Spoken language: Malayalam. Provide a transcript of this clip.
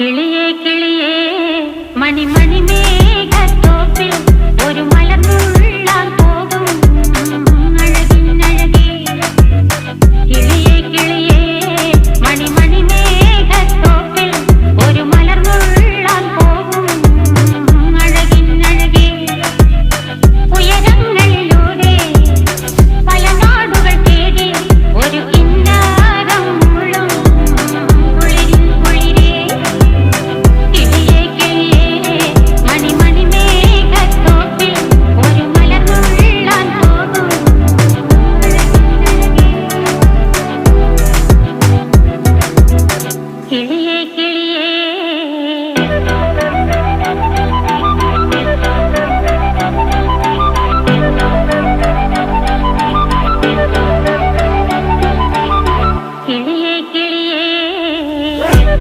കിളിയേ കിളിയേ മണിമണി മേഘത്തോപ്പിൽ ഒരു മലർന്നുള്ളാൻ പോകും അഴകിനഴകേ. കിളിയേ കിളിയേ മണിമണി മേഘത്തോപ്പിൽ ഒരു മലർന്നുള്ളാൻ പോകും അഴകിനഴകേ. ഉയരങ്ങളിലൂടെ പല നാടുകൾ തേടി ഒരു കിന്നാരം മുഴും കുളിരിൻ കുളിരേ. കിളിയേ കിളിയേ മണിമണി മേഘത്തോപ്പിൽ ഒരു മലർന്നുള്ളാൻ പോകും അഴകിനഴകേ. കിളിയേ